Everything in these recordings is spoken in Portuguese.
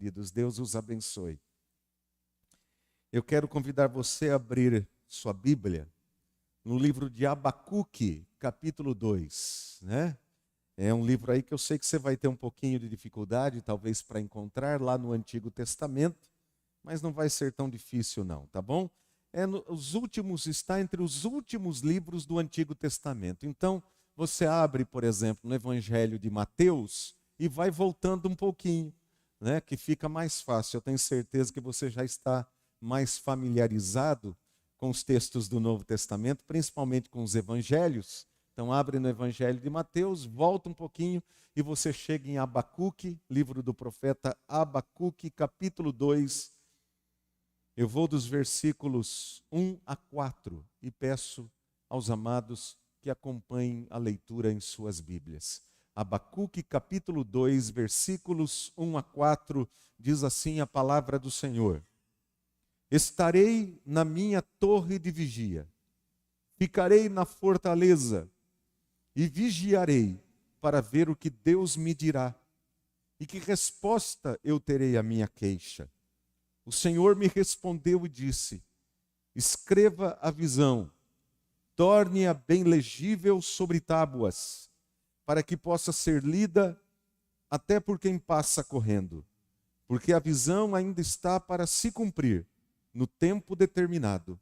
queridos. Deus os abençoe. Eu quero convidar você a abrir sua Bíblia no livro de Abacuque, capítulo 2, né? É um livro aí que eu sei que você vai ter um pouquinho de dificuldade, talvez, para encontrar lá no Antigo Testamento, mas não vai ser tão difícil não, tá bom? Está entre os últimos livros do Antigo Testamento. Então, você abre, por exemplo, no Evangelho de Mateus e vai voltando um pouquinho, né? Que fica mais fácil. Eu tenho certeza que você já está mais familiarizado com os textos do Novo Testamento, principalmente com os Evangelhos. Então abre no Evangelho de Mateus, volta um pouquinho e você chega em Abacuque, livro do profeta Abacuque, capítulo 2. Eu vou dos versículos 1 a 4 e peço aos amados que acompanhem a leitura em suas Bíblias. Abacuque, capítulo 2, versículos 1 a 4, diz assim a palavra do Senhor. Estarei na minha torre de vigia, ficarei na fortaleza e vigiarei para ver o que Deus me dirá e que resposta eu terei à minha queixa. O Senhor me respondeu e disse, escreva a visão, torne-a bem legível sobre tábuas, para que possa ser lida até por quem passa correndo, porque a visão ainda está para se cumprir no tempo determinado.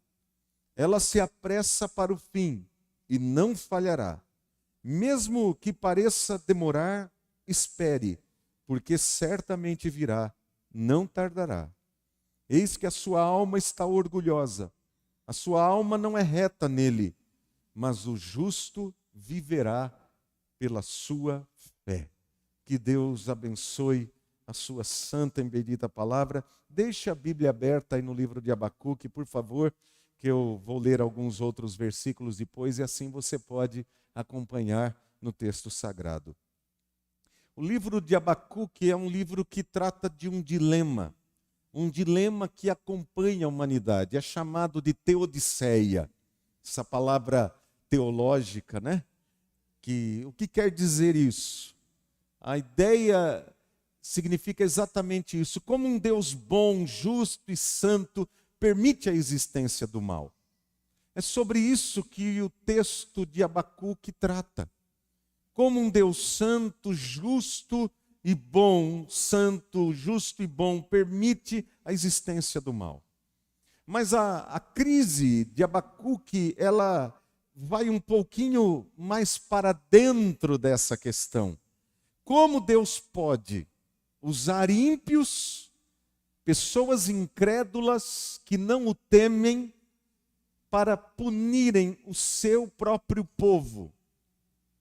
Ela se apressa para o fim e não falhará. Mesmo que pareça demorar, espere, porque certamente virá, não tardará. Eis que a sua alma está orgulhosa, a sua alma não é reta nele, mas o justo viverá pela sua fé. Que Deus abençoe a sua santa e bendita palavra. Deixe a Bíblia aberta aí no livro de Abacuque, por favor, que eu vou ler alguns outros versículos depois e assim você pode acompanhar no texto sagrado. O livro de Abacuque é um livro que trata de um dilema que acompanha a humanidade, é chamado de teodiceia, essa palavra teológica, né? O que quer dizer isso? A ideia significa exatamente isso, como um Deus bom, justo e santo permite a existência do mal. É sobre isso que o texto de Abacuque trata. Como um Deus santo, justo e bom, santo, justo e bom, permite a existência do mal. Mas a crise de Abacuque, ela vai um pouquinho mais para dentro dessa questão. Como Deus pode usar ímpios, pessoas incrédulas que não o temem, para punirem o seu próprio povo,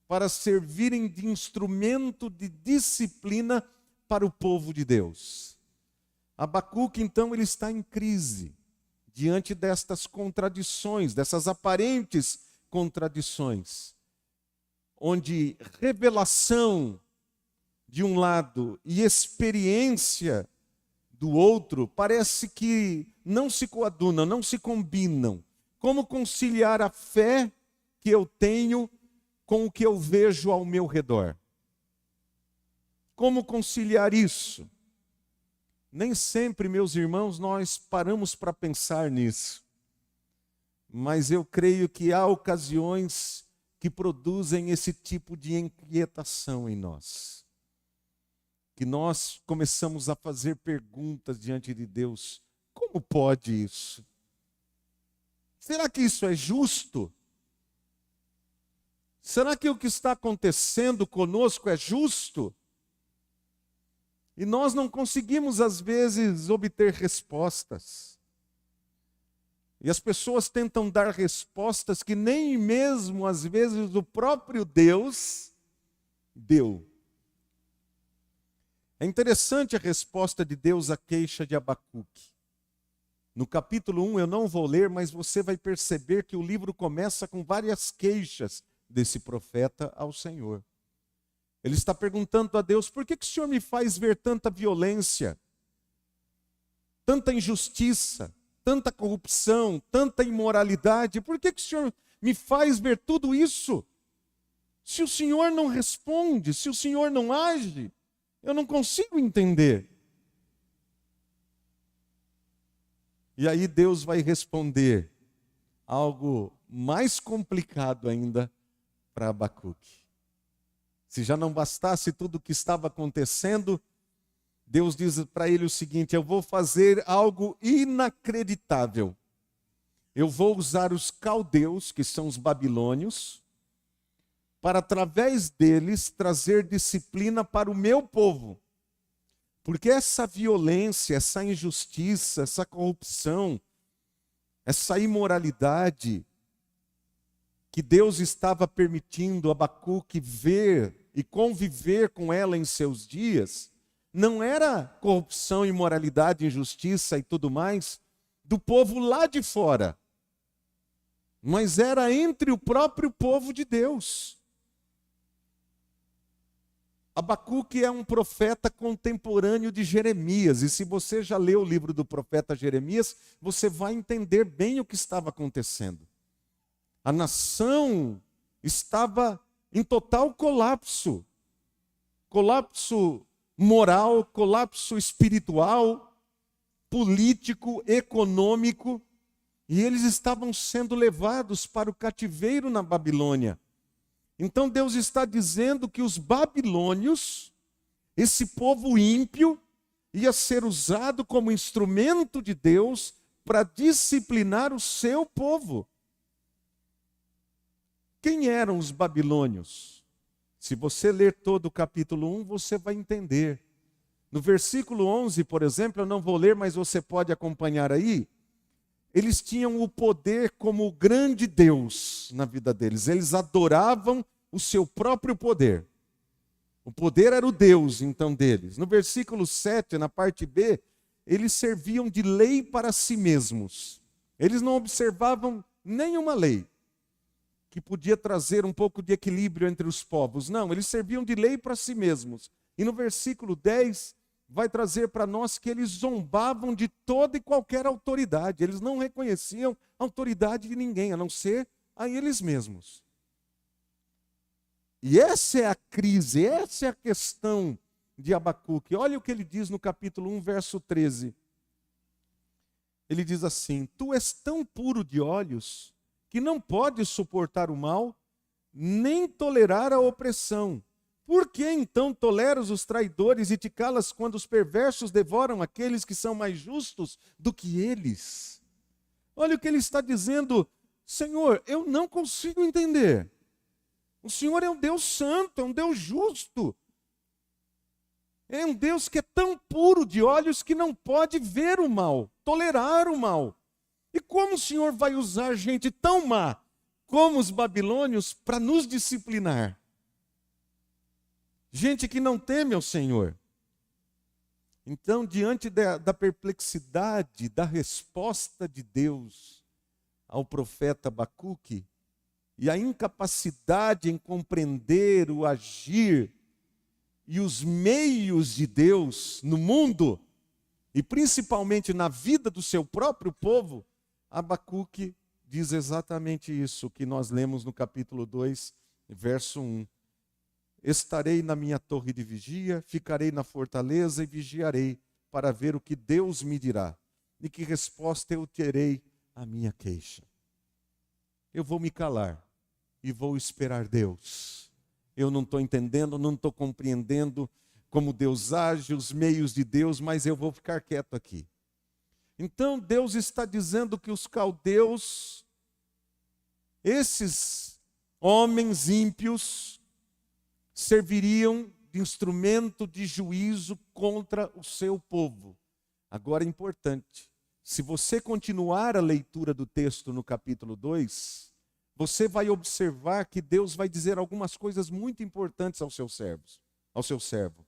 para servirem de instrumento de disciplina para o povo de Deus. Abacuque, então, ele está em crise, diante destas contradições, dessas aparentes contradições, onde revelação de um lado e experiência do outro parece que não se coadunam, não se combinam. Como conciliar a fé que eu tenho com o que eu vejo ao meu redor? Como conciliar isso? Nem sempre, meus irmãos, nós paramos para pensar nisso. Mas eu creio que há ocasiões que produzem esse tipo de inquietação em nós. Que nós começamos a fazer perguntas diante de Deus. Como pode isso? Será que isso é justo? Será que o que está acontecendo conosco é justo? E nós não conseguimos, às vezes, obter respostas. E as pessoas tentam dar respostas que nem mesmo, às vezes, o próprio Deus deu. É interessante a resposta de Deus à queixa de Abacuque. No capítulo 1 eu não vou ler, mas você vai perceber que o livro começa com várias queixas desse profeta ao Senhor. Ele está perguntando a Deus, por que o Senhor me faz ver tanta violência, tanta injustiça, tanta corrupção, tanta imoralidade? Por que o Senhor me faz ver tudo isso? Se o Senhor não responde, se o Senhor não age, eu não consigo entender. E aí Deus vai responder algo mais complicado ainda para Abacuque. Se já não bastasse tudo o que estava acontecendo, Deus diz para ele o seguinte: eu vou fazer algo inacreditável. Eu vou usar os caldeus, que são os babilônios, para através deles trazer disciplina para o meu povo. Porque essa violência, essa injustiça, essa corrupção, essa imoralidade que Deus estava permitindo Abacuque ver e conviver com ela em seus dias, não era corrupção, imoralidade, injustiça e tudo mais do povo lá de fora, mas era entre o próprio povo de Deus. Abacuque é um profeta contemporâneo de Jeremias, e se você já leu o livro do profeta Jeremias, você vai entender bem o que estava acontecendo. A nação estava em total colapso. Colapso moral, colapso espiritual, político, econômico, e eles estavam sendo levados para o cativeiro na Babilônia. Então Deus está dizendo que os babilônios, esse povo ímpio, ia ser usado como instrumento de Deus para disciplinar o seu povo. Quem eram os babilônios? Se você ler todo o capítulo 1, você vai entender. No versículo 11, por exemplo, eu não vou ler, mas você pode acompanhar aí. Eles tinham o poder como o grande Deus na vida deles. Eles adoravam o seu próprio poder. O poder era o Deus, então, deles. No versículo 7, na parte B, eles serviam de lei para si mesmos. Eles não observavam nenhuma lei que podia trazer um pouco de equilíbrio entre os povos. Não, eles serviam de lei para si mesmos. E no versículo 10, vai trazer para nós que eles zombavam de toda e qualquer autoridade. Eles não reconheciam a autoridade de ninguém, a não ser a eles mesmos. E essa é a crise, essa é a questão de Abacuque. Olha o que ele diz no capítulo 1, verso 13. Ele diz assim: tu és tão puro de olhos que não podes suportar o mal, nem tolerar a opressão. Por que então toleras os traidores e te calas quando os perversos devoram aqueles que são mais justos do que eles? Olha o que ele está dizendo: Senhor, eu não consigo entender. O Senhor é um Deus santo, é um Deus justo. É um Deus que é tão puro de olhos que não pode ver o mal, tolerar o mal. E como o Senhor vai usar gente tão má como os babilônios para nos disciplinar? Gente que não teme ao Senhor. Então, diante da perplexidade, da resposta de Deus ao profeta Abacuque, e a incapacidade em compreender o agir e os meios de Deus no mundo, e principalmente na vida do seu próprio povo, Abacuque diz exatamente isso que nós lemos no capítulo 2, verso 1. Estarei na minha torre de vigia, ficarei na fortaleza e vigiarei para ver o que Deus me dirá e que resposta eu terei à minha queixa. Eu vou me calar e vou esperar Deus. Eu não estou entendendo, não estou compreendendo como Deus age, os meios de Deus, mas eu vou ficar quieto aqui. Então Deus está dizendo que os caldeus, esses homens ímpios, serviriam de instrumento de juízo contra o seu povo. Agora é importante, se você continuar a leitura do texto no capítulo 2, você vai observar que Deus vai dizer algumas coisas muito importantes aos seus servos, ao seu servo.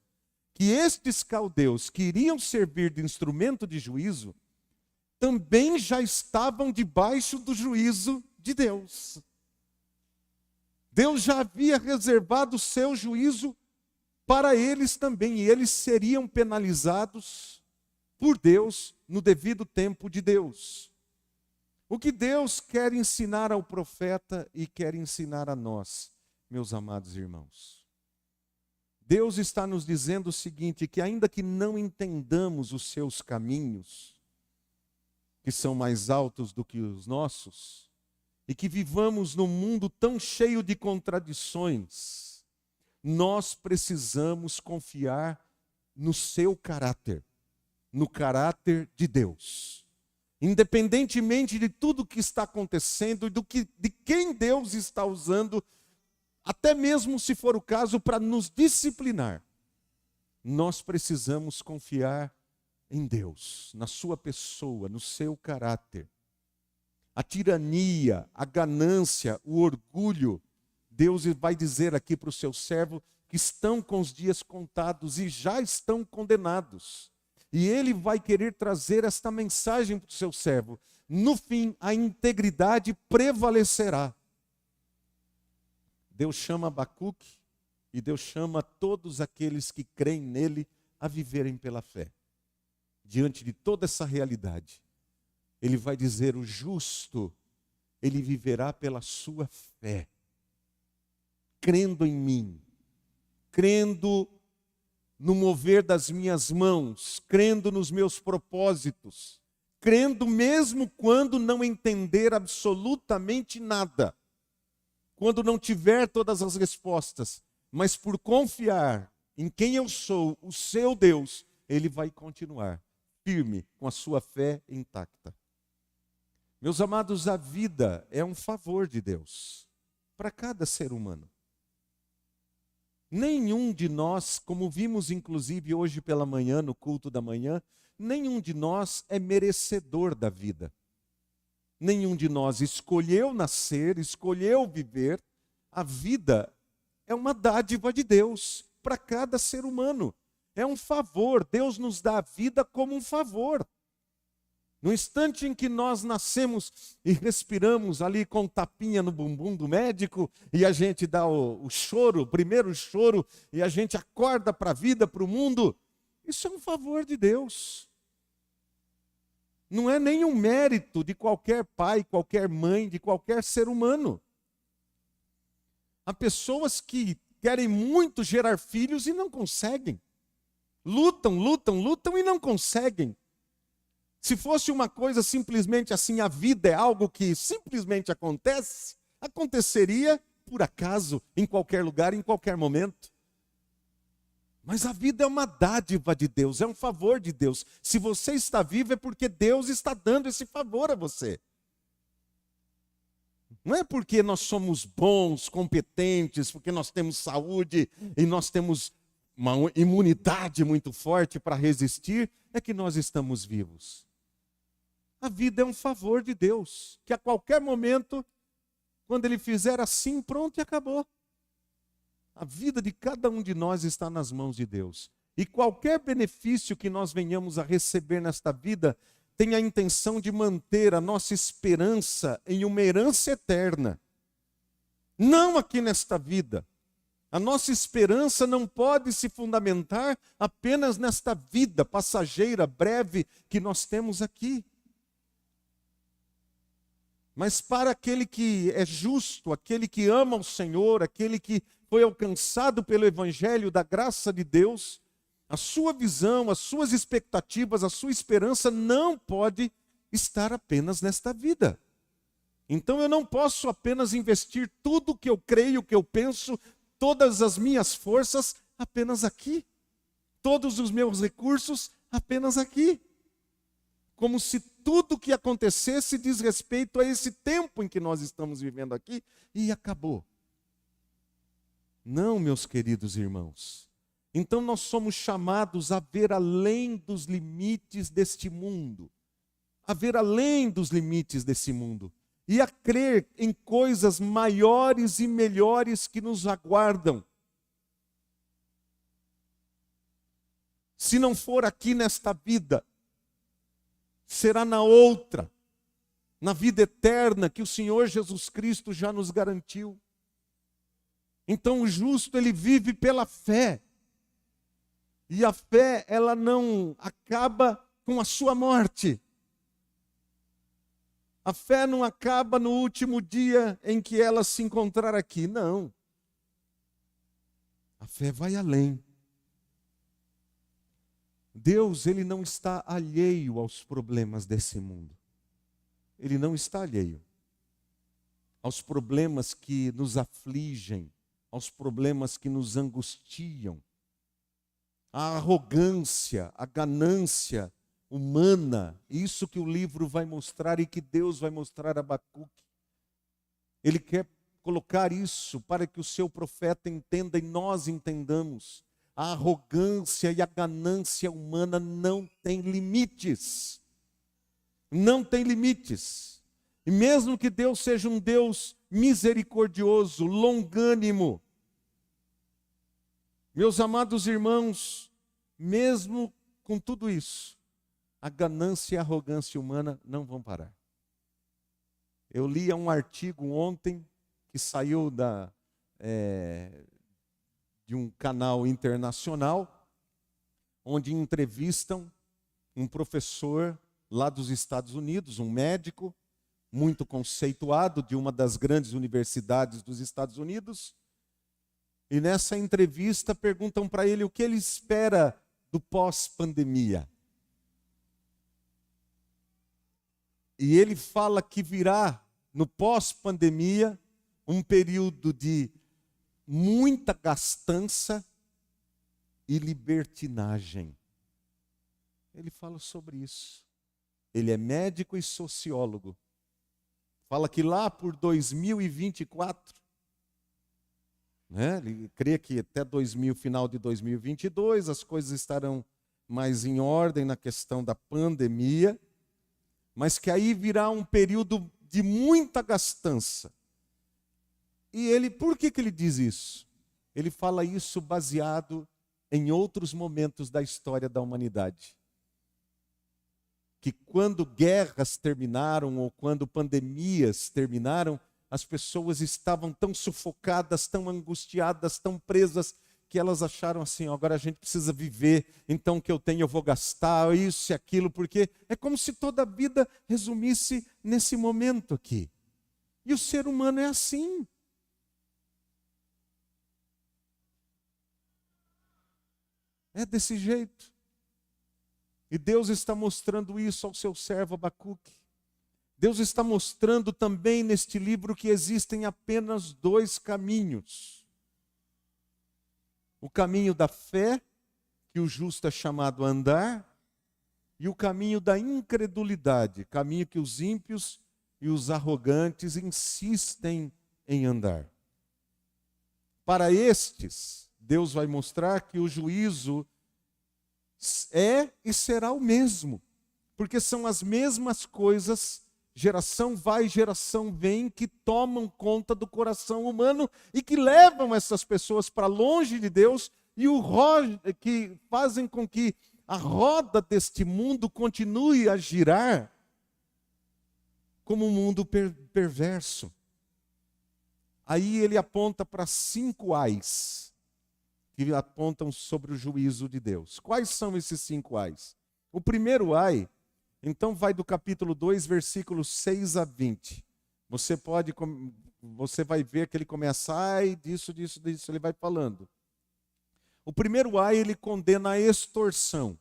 Que estes caldeus que iriam servir de instrumento de juízo, também já estavam debaixo do juízo de Deus. Deus já havia reservado o seu juízo para eles também, e eles seriam penalizados por Deus no devido tempo de Deus. O que Deus quer ensinar ao profeta e quer ensinar a nós, meus amados irmãos? Deus está nos dizendo o seguinte, que ainda que não entendamos os seus caminhos, que são mais altos do que os nossos, e que vivamos num mundo tão cheio de contradições, nós precisamos confiar no seu caráter, no caráter de Deus. Independentemente de tudo que está acontecendo e de quem Deus está usando, até mesmo se for o caso para nos disciplinar, nós precisamos confiar em Deus, na sua pessoa, no seu caráter. A tirania, a ganância, o orgulho, Deus vai dizer aqui para o seu servo que estão com os dias contados e já estão condenados. E ele vai querer trazer esta mensagem para o seu servo. No fim, a integridade prevalecerá. Deus chama Abacuque e Deus chama todos aqueles que creem nele a viverem pela fé. Diante de toda essa realidade, ele vai dizer: o justo, ele viverá pela sua fé, crendo em mim, crendo no mover das minhas mãos, crendo nos meus propósitos, crendo mesmo quando não entender absolutamente nada, quando não tiver todas as respostas, mas por confiar em quem eu sou, o seu Deus, ele vai continuar firme com a sua fé intacta. Meus amados, a vida é um favor de Deus para cada ser humano. Nenhum de nós, como vimos inclusive hoje pela manhã, no culto da manhã, nenhum de nós é merecedor da vida. Nenhum de nós escolheu nascer, escolheu viver. A vida é uma dádiva de Deus para cada ser humano. É um favor, Deus nos dá a vida como um favor. No instante em que nós nascemos e respiramos ali com tapinha no bumbum do médico, e a gente dá o choro, o primeiro choro, e a gente acorda para a vida, para o mundo, isso é um favor de Deus. Não é nenhum mérito de qualquer pai, qualquer mãe, de qualquer ser humano. Há pessoas que querem muito gerar filhos e não conseguem. Lutam e não conseguem. Se fosse uma coisa simplesmente assim, a vida é algo que simplesmente acontece, aconteceria por acaso, em qualquer lugar, em qualquer momento. Mas a vida é uma dádiva de Deus, é um favor de Deus. Se você está vivo é porque Deus está dando esse favor a você. Não é porque nós somos bons, competentes, porque nós temos saúde e nós temos uma imunidade muito forte para resistir, é que nós estamos vivos. A vida é um favor de Deus, que a qualquer momento, quando Ele fizer assim, pronto e acabou. A vida de cada um de nós está nas mãos de Deus. E qualquer benefício que nós venhamos a receber nesta vida, tem a intenção de manter a nossa esperança em uma herança eterna. Não aqui nesta vida. A nossa esperança não pode se fundamentar apenas nesta vida passageira, breve, que nós temos aqui. Mas para aquele que é justo, aquele que ama o Senhor, aquele que foi alcançado pelo Evangelho da graça de Deus, a sua visão, as suas expectativas, a sua esperança não pode estar apenas nesta vida. Então eu não posso apenas investir tudo que eu creio, que eu penso, todas as minhas forças apenas aqui. Todos os meus recursos apenas aqui. Como se tudo que acontecesse diz respeito a esse tempo em que nós estamos vivendo aqui e acabou. Não, meus queridos irmãos. Então nós somos chamados a ver além dos limites deste mundo. A ver além dos limites desse mundo. E a crer em coisas maiores e melhores que nos aguardam. Se não for aqui nesta vida, será na outra, na vida eterna que o Senhor Jesus Cristo já nos garantiu. Então o justo, ele vive pela fé. E a fé, ela não acaba com a sua morte. A fé não acaba no último dia em que ela se encontrar aqui, não. A fé vai além. Deus, ele não está alheio aos problemas desse mundo. ele não está alheio aos problemas que nos afligem, aos problemas que nos angustiam. A arrogância, a ganância humana, isso que o livro vai mostrar e que Deus vai mostrar a Abacuque. Ele quer colocar isso para que o seu profeta entenda e nós entendamos. A arrogância e a ganância humana não tem limites. Não tem limites. E mesmo que Deus seja um Deus misericordioso, longânimo, meus amados irmãos, mesmo com tudo isso, a ganância e a arrogância humana não vão parar. Eu li um artigo ontem que saiu de um canal internacional, onde entrevistam um professor lá dos Estados Unidos, um médico muito conceituado de uma das grandes universidades dos Estados Unidos. E nessa entrevista perguntam para ele o que ele espera do pós-pandemia. E ele fala que virá no pós-pandemia um período de muita gastança e libertinagem. Ele fala sobre isso. Ele é médico e sociólogo. Fala que lá por 2024, ele crê que até final de 2022 as coisas estarão mais em ordem na questão da pandemia, mas que aí virá um período de muita gastança. E por que ele diz isso? Ele fala isso baseado em outros momentos da história da humanidade. Que quando guerras terminaram ou quando pandemias terminaram, as pessoas estavam tão sufocadas, tão angustiadas, tão presas, que elas acharam assim, agora a gente precisa viver, então o que eu tenho eu vou gastar, isso e aquilo, porque é como se toda a vida resumisse nesse momento aqui. E o ser humano é assim. É desse jeito. E Deus está mostrando isso ao seu servo Abacuque. Deus está mostrando também neste livro que existem apenas dois caminhos. O caminho da fé, que o justo é chamado a andar, e o caminho da incredulidade, caminho que os ímpios e os arrogantes insistem em andar. Para estes, Deus vai mostrar que o juízo é e será o mesmo, porque são as mesmas coisas, geração vai, geração vem, que tomam conta do coração humano e que levam essas pessoas para longe de Deus e que fazem com que a roda deste mundo continue a girar como um mundo perverso. Aí ele aponta para 5 ais que apontam sobre o juízo de Deus. Quais são esses 5 ais? O primeiro ai, então vai do capítulo 2, versículos 6 a 20. Você vai ver que ele começa, ai, disso, ele vai falando. O primeiro ai, ele condena a extorsão.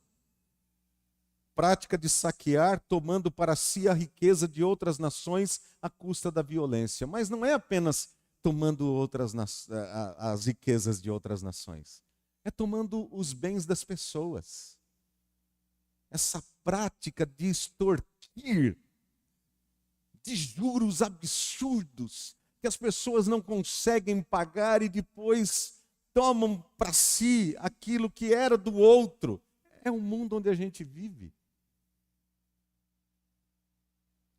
Prática de saquear, tomando para si a riqueza de outras nações à custa da violência. Mas não é apenas tomando as riquezas de outras nações. É tomando os bens das pessoas. Essa prática de extorquir, de juros absurdos, que as pessoas não conseguem pagar e depois tomam para si aquilo que era do outro. É o mundo onde a gente vive.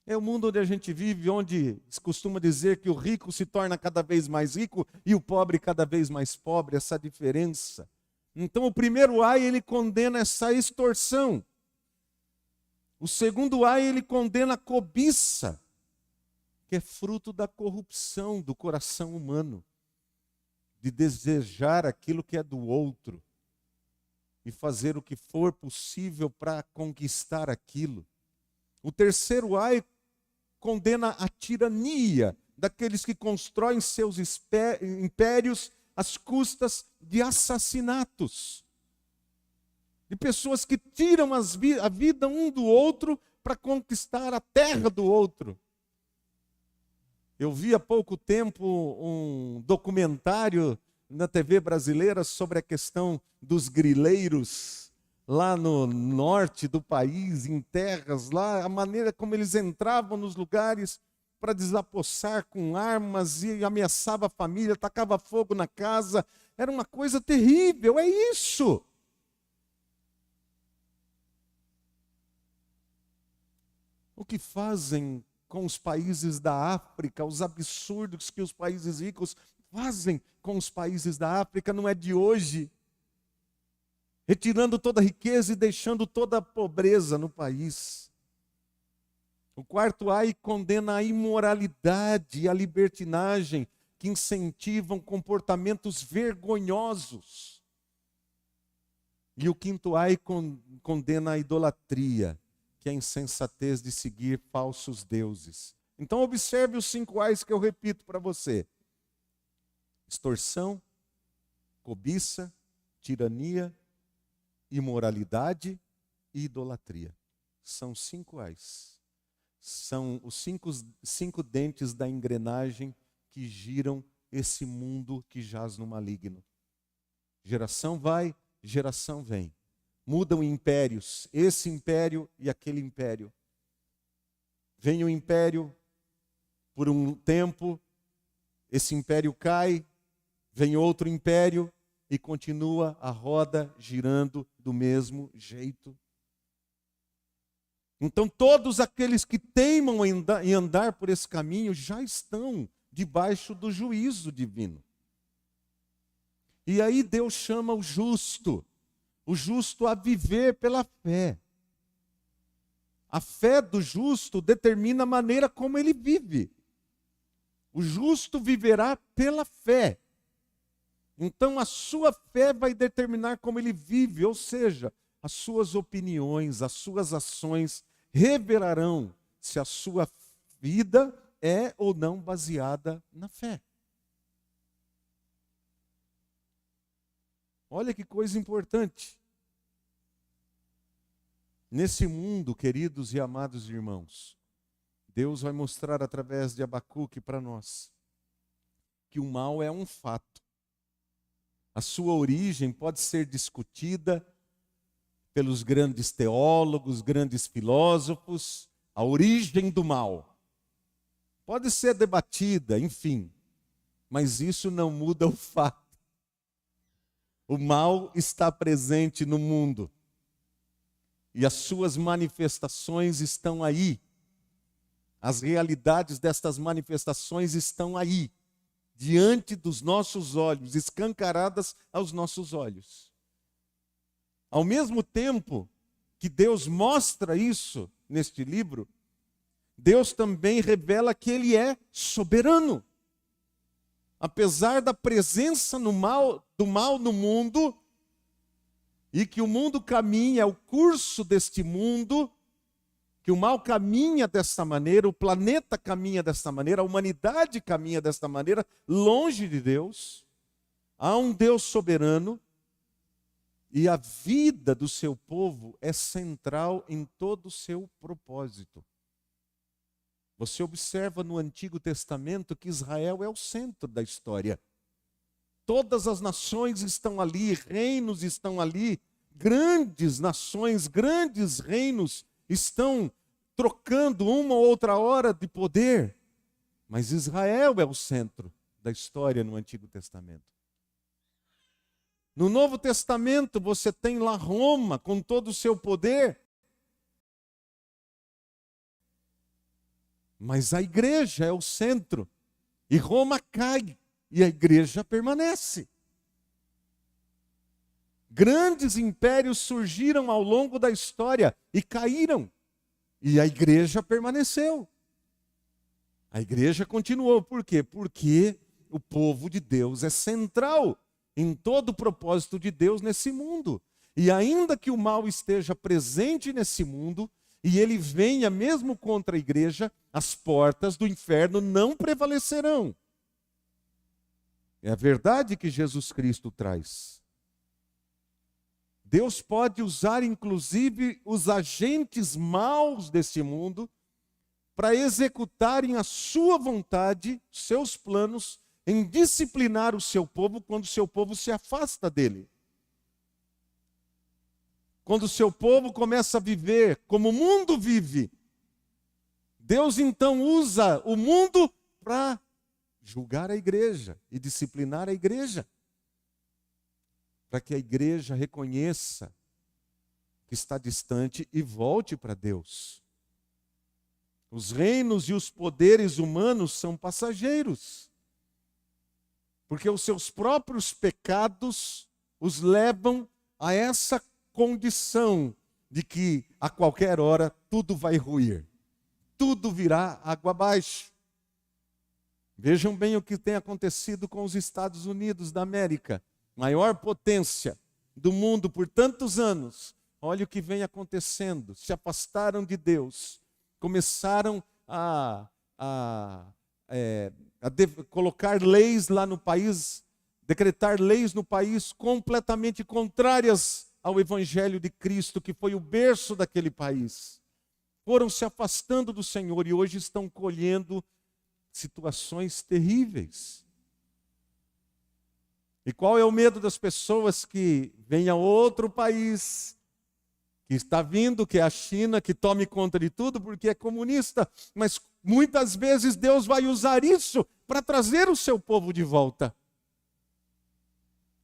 É o mundo onde a gente vive, onde se costuma dizer que o rico se torna cada vez mais rico e o pobre cada vez mais pobre, essa diferença. Então o primeiro ai, ele condena essa extorsão. O segundo ai, ele condena a cobiça, que é fruto da corrupção do coração humano, de desejar aquilo que é do outro e fazer o que for possível para conquistar aquilo. O terceiro ai condena a tirania daqueles que constroem seus impérios às custas de assassinatos. De pessoas que tiram a vida um do outro para conquistar a terra do outro. Eu vi há pouco tempo um documentário na TV brasileira sobre a questão dos grileiros, lá no norte do país, em terras, lá, a maneira como eles entravam nos lugares para desapossar com armas e ameaçava a família, tacava fogo na casa. Era uma coisa terrível, é isso. O que fazem com os países da África, os absurdos que os países ricos fazem com os países da África não é de hoje. Retirando toda a riqueza e deixando toda a pobreza no país. O quarto ai condena a imoralidade e a libertinagem que incentivam comportamentos vergonhosos. E o quinto ai condena a idolatria, que é a insensatez de seguir falsos deuses. Então observe os 5 ais que eu repito para você. Extorsão, cobiça, tirania, imoralidade e idolatria. São 5 ais. São os cinco dentes da engrenagem que giram esse mundo que jaz no maligno. Geração vai, geração vem. Mudam impérios, esse império e aquele império. Vem o império por um tempo, esse império cai, vem outro império e continua a roda girando do mesmo jeito. Então todos aqueles que teimam em andar por esse caminho já estão debaixo do juízo divino. E aí Deus chama o justo a viver pela fé. A fé do justo determina a maneira como ele vive. O justo viverá pela fé. Então a sua fé vai determinar como ele vive, ou seja, as suas opiniões, as suas ações revelarão se a sua vida é ou não baseada na fé. Olha que coisa importante. Nesse mundo, queridos e amados irmãos, Deus vai mostrar através de Abacuque para nós que o mal é um fato. A sua origem pode ser discutida pelos grandes teólogos, grandes filósofos, a origem do mal. Pode ser debatida, enfim, mas isso não muda o fato. O mal está presente no mundo e as suas manifestações estão aí. As realidades destas manifestações estão aí, diante dos nossos olhos, escancaradas aos nossos olhos. Ao mesmo tempo que Deus mostra isso neste livro, Deus também revela que Ele é soberano. Apesar da presença do mal no mundo, e que o mundo caminha, o curso deste mundo, que o mal caminha desta maneira, o planeta caminha desta maneira, a humanidade caminha desta maneira, longe de Deus, há um Deus soberano, e a vida do seu povo é central em todo o seu propósito. Você observa no Antigo Testamento que Israel é o centro da história. Todas as nações estão ali, reinos estão ali, grandes nações, grandes reinos estão trocando uma ou outra hora de poder. Mas Israel é o centro da história no Antigo Testamento. No Novo Testamento você tem lá Roma com todo o seu poder. Mas a igreja é o centro. E Roma cai e a igreja permanece. Grandes impérios surgiram ao longo da história e caíram. E a igreja permaneceu. A igreja continuou. Por quê? Porque o povo de Deus é central em todo o propósito de Deus nesse mundo. E ainda que o mal esteja presente nesse mundo, e ele venha mesmo contra a igreja, as portas do inferno não prevalecerão. É a verdade que Jesus Cristo traz. Deus pode usar, inclusive, os agentes maus desse mundo para executarem a sua vontade, seus planos, em disciplinar o seu povo quando o seu povo se afasta dele. Quando o seu povo começa a viver como o mundo vive, Deus então usa o mundo para julgar a igreja e disciplinar a igreja. Para que a igreja reconheça que está distante e volte para Deus. Os reinos e os poderes humanos são passageiros. Porque os seus próprios pecados os levam a essa condição de que a qualquer hora tudo vai ruir. Tudo virá água abaixo. Vejam bem o que tem acontecido com os Estados Unidos da América. Maior potência do mundo por tantos anos. Olha o que vem acontecendo. Se afastaram de Deus. Começaram a colocar leis lá no país, decretar leis no país completamente contrárias ao Evangelho de Cristo, que foi o berço daquele país. Foram se afastando do Senhor e hoje estão colhendo situações terríveis. E qual é o medo das pessoas que vêm a outro país, que está vindo, que é a China, que tome conta de tudo porque é comunista, mas muitas vezes Deus vai usar isso para trazer o seu povo de volta.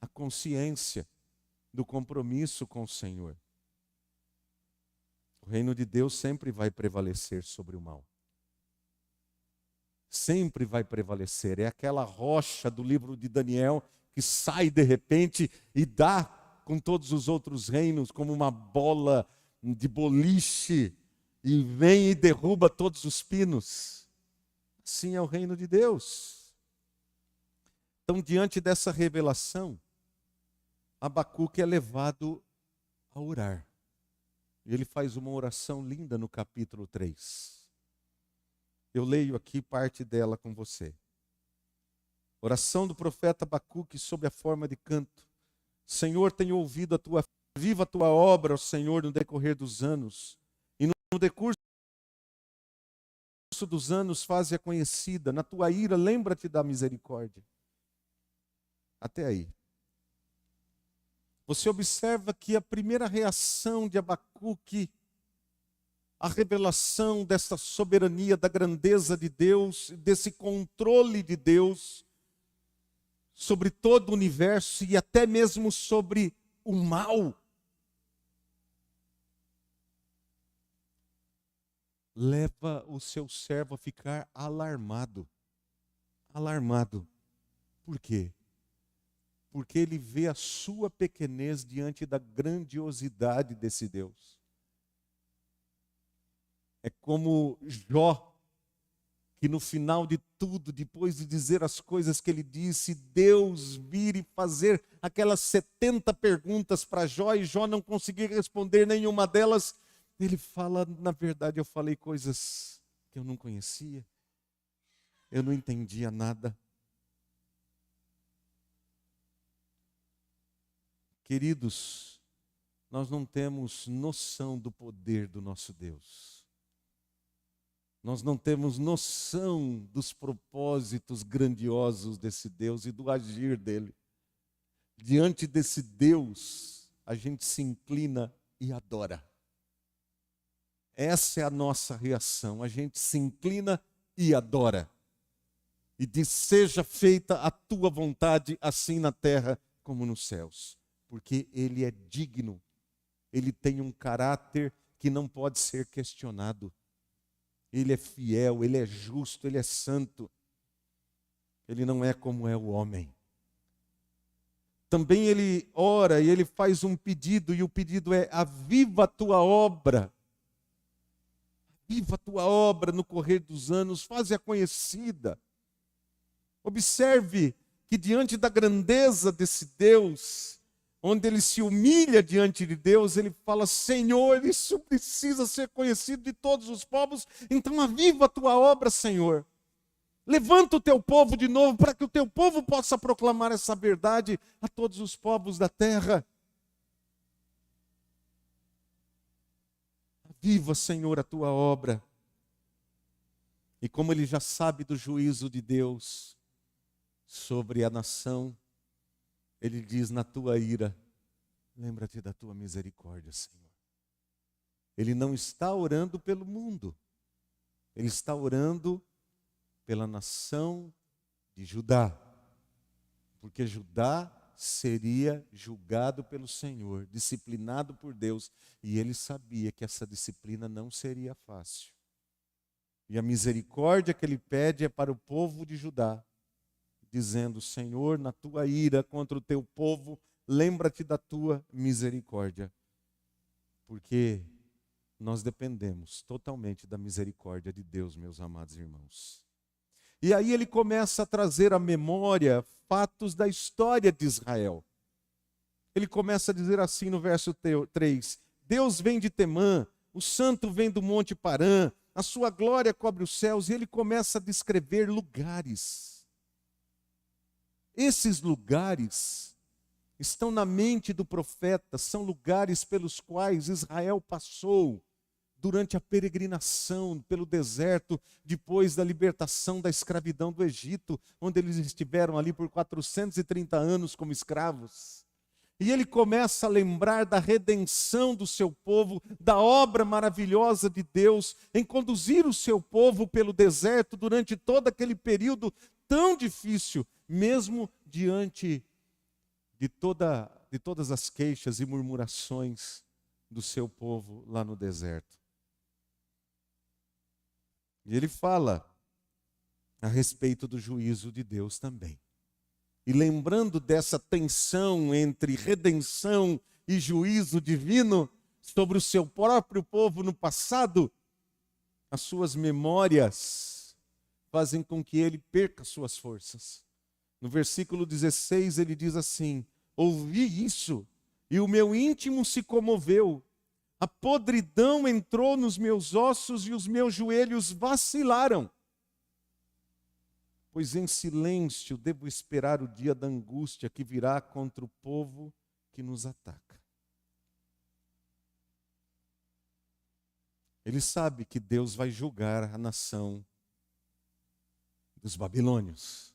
A consciência do compromisso com o Senhor. O reino de Deus sempre vai prevalecer sobre o mal. Sempre vai prevalecer. É aquela rocha do livro de Daniel que sai de repente e dá com todos os outros reinos como uma bola de boliche e vem e derruba todos os pinos. Assim é o reino de Deus. Então, diante dessa revelação, Abacuque é levado a orar. E ele faz uma oração linda no capítulo 3. Eu leio aqui parte dela com você. Oração do profeta Abacuque sob a forma de canto. Senhor, tenho ouvido viva a tua obra, ó Senhor, no decorrer dos anos. E no decurso dos anos faze-a conhecida. Na tua ira, lembra-te da misericórdia. Até aí. Você observa que a primeira reação de Abacuque, a revelação dessa soberania, da grandeza de Deus, desse controle de Deus sobre todo o universo e até mesmo sobre o mal, leva o seu servo a ficar alarmado. Alarmado. Por quê? Porque ele vê a sua pequenez diante da grandiosidade desse Deus. É como Jó, que no final de tudo, depois de dizer as coisas que ele disse, Deus vir e fazer aquelas 70 perguntas para Jó, e Jó não conseguir responder nenhuma delas, ele fala, na verdade eu falei coisas que eu não conhecia, eu não entendia nada. Queridos, nós não temos noção do poder do nosso Deus. Nós não temos noção dos propósitos grandiosos desse Deus e do agir dele. Diante desse Deus, a gente se inclina e adora. Essa é a nossa reação. A gente se inclina e adora. E diz, seja feita a tua vontade, assim na terra como nos céus. Porque ele é digno. Ele tem um caráter que não pode ser questionado. Ele é fiel, ele é justo, ele é santo. Ele não é como é o homem. Também ele ora e ele faz um pedido, e o pedido é: aviva a tua obra. Aviva a tua obra no correr dos anos, faze-a conhecida. Observe que diante da grandeza desse Deus, onde ele se humilha diante de Deus, ele fala: Senhor, isso precisa ser conhecido de todos os povos, então aviva a tua obra, Senhor. Levanta o teu povo de novo, para que o teu povo possa proclamar essa verdade a todos os povos da terra. Viva, Senhor, a tua obra. E como ele já sabe do juízo de Deus sobre a nação, ele diz: na tua ira, lembra-te da tua misericórdia, Senhor. Ele não está orando pelo mundo, ele está orando pela nação de Judá, porque Judá seria julgado pelo Senhor, disciplinado por Deus, e ele sabia que essa disciplina não seria fácil. E a misericórdia que ele pede é para o povo de Judá, dizendo: Senhor, na tua ira contra o teu povo, lembra-te da tua misericórdia, porque nós dependemos totalmente da misericórdia de Deus, meus amados irmãos. E aí ele começa a trazer à memória fatos da história de Israel. Ele começa a dizer assim no verso 3: Deus vem de Temã, o santo vem do monte Parã, a sua glória cobre os céus. E ele começa a descrever lugares. Esses lugares estão na mente do profeta, são lugares pelos quais Israel passou durante a peregrinação pelo deserto, depois da libertação da escravidão do Egito, onde eles estiveram ali por 430 anos como escravos. E ele começa a lembrar da redenção do seu povo, da obra maravilhosa de Deus em conduzir o seu povo pelo deserto durante todo aquele período tão difícil, mesmo diante de todas as queixas e murmurações do seu povo lá no deserto. E ele fala a respeito do juízo de Deus também. E lembrando dessa tensão entre redenção e juízo divino sobre o seu próprio povo no passado, as suas memórias fazem com que ele perca suas forças. No versículo 16 ele diz assim: ouvi isso e o meu íntimo se comoveu. A podridão entrou nos meus ossos e os meus joelhos vacilaram. Pois em silêncio devo esperar o dia da angústia que virá contra o povo que nos ataca. Ele sabe que Deus vai julgar a nação dos babilônios,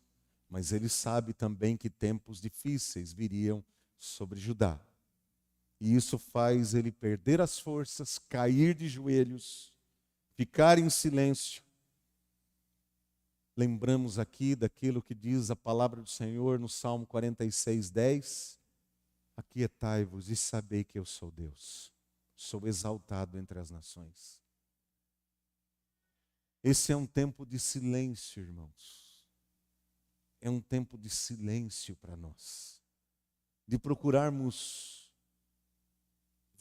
mas ele sabe também que tempos difíceis viriam sobre Judá. E isso faz ele perder as forças, cair de joelhos, ficar em silêncio. Lembramos aqui daquilo que diz a palavra do Senhor no Salmo 46:10. Aquietai-vos e sabei que eu sou Deus. Sou exaltado entre as nações. Esse é um tempo de silêncio, irmãos. É um tempo de silêncio para nós. De procurarmos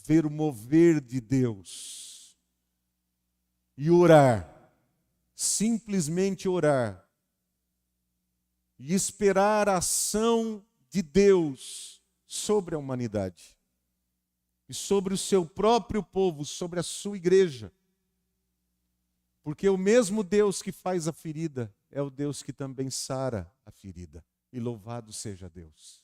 ver o mover de Deus e orar, simplesmente orar e esperar a ação de Deus sobre a humanidade e sobre o seu próprio povo, sobre a sua igreja, porque o mesmo Deus que faz a ferida é o Deus que também sara a ferida, e louvado seja Deus.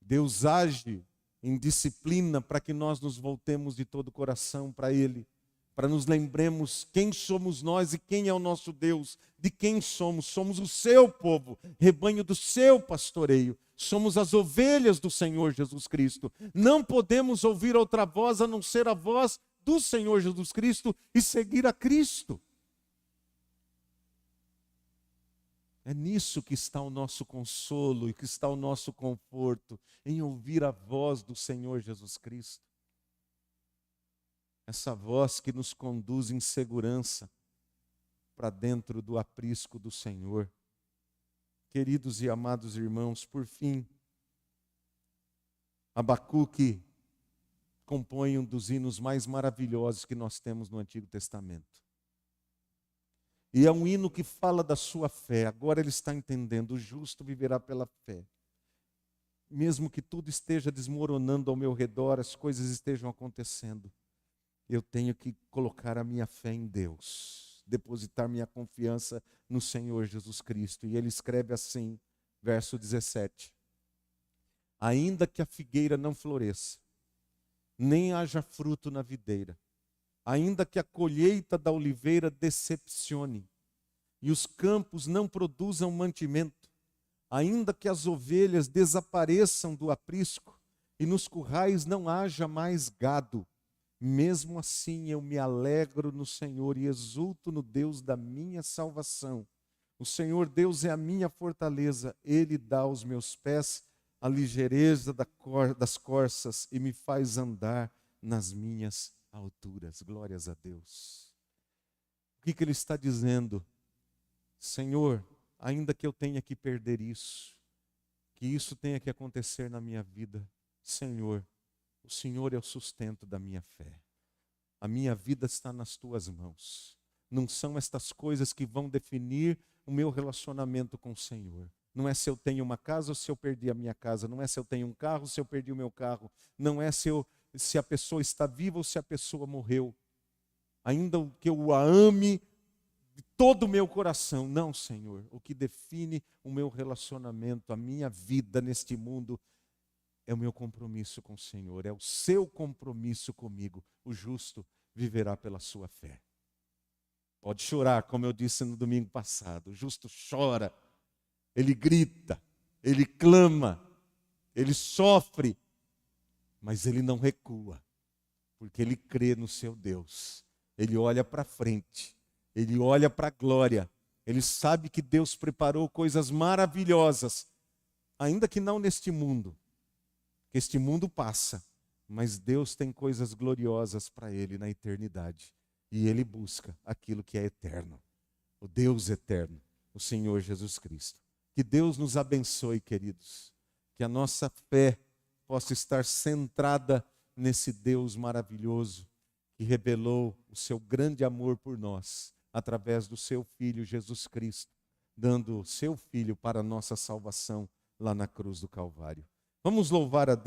Deus age em disciplina para que nós nos voltemos de todo o coração para Ele, para nos lembremos quem somos nós e quem é o nosso Deus, de quem somos. Somos o seu povo, rebanho do seu pastoreio. Somos as ovelhas do Senhor Jesus Cristo. Não podemos ouvir outra voz a não ser a voz do Senhor Jesus Cristo e seguir a Cristo. É nisso que está o nosso consolo e que está o nosso conforto, em ouvir a voz do Senhor Jesus Cristo. Essa voz que nos conduz em segurança para dentro do aprisco do Senhor. Queridos e amados irmãos, por fim, Abacuque compõe um dos hinos mais maravilhosos que nós temos no Antigo Testamento. E é um hino que fala da sua fé. Agora ele está entendendo: o justo viverá pela fé. Mesmo que tudo esteja desmoronando ao meu redor, as coisas estejam acontecendo, eu tenho que colocar a minha fé em Deus, depositar minha confiança no Senhor Jesus Cristo. E ele escreve assim, verso 17: ainda que a figueira não floresça, nem haja fruto na videira, ainda que a colheita da oliveira decepcione, e os campos não produzam mantimento, ainda que as ovelhas desapareçam do aprisco, e nos currais não haja mais gado, mesmo assim eu me alegro no Senhor e exulto no Deus da minha salvação. O Senhor Deus é a minha fortaleza, Ele dá aos meus pés a ligeireza das corças e me faz andar nas minhas alturas. Glórias a Deus. O que Ele está dizendo? Senhor, ainda que eu tenha que perder isso, que isso tenha que acontecer na minha vida, Senhor, o Senhor é o sustento da minha fé. A minha vida está nas tuas mãos. Não são estas coisas que vão definir o meu relacionamento com o Senhor. Não é se eu tenho uma casa ou se eu perdi a minha casa. Não é se eu tenho um carro ou se eu perdi o meu carro. Não é se a pessoa está viva ou se a pessoa morreu. Ainda que eu a ame de todo o meu coração. Não, Senhor. O que define o meu relacionamento, a minha vida neste mundo, é o meu compromisso com o Senhor. É o seu compromisso comigo. O justo viverá pela sua fé. Pode chorar, como eu disse no domingo passado. O justo chora, ele grita, ele clama, ele sofre, mas ele não recua, porque ele crê no seu Deus. Ele olha para frente, ele olha para a glória, ele sabe que Deus preparou coisas maravilhosas, ainda que não neste mundo, que este mundo passa, mas Deus tem coisas gloriosas para ele na eternidade. E ele busca aquilo que é eterno, o Deus eterno, o Senhor Jesus Cristo. Que Deus nos abençoe, queridos. Que a nossa fé possa estar centrada nesse Deus maravilhoso que revelou o seu grande amor por nós, através do seu Filho Jesus Cristo, dando o seu Filho para a nossa salvação lá na cruz do Calvário. Vamos louvar a Deus.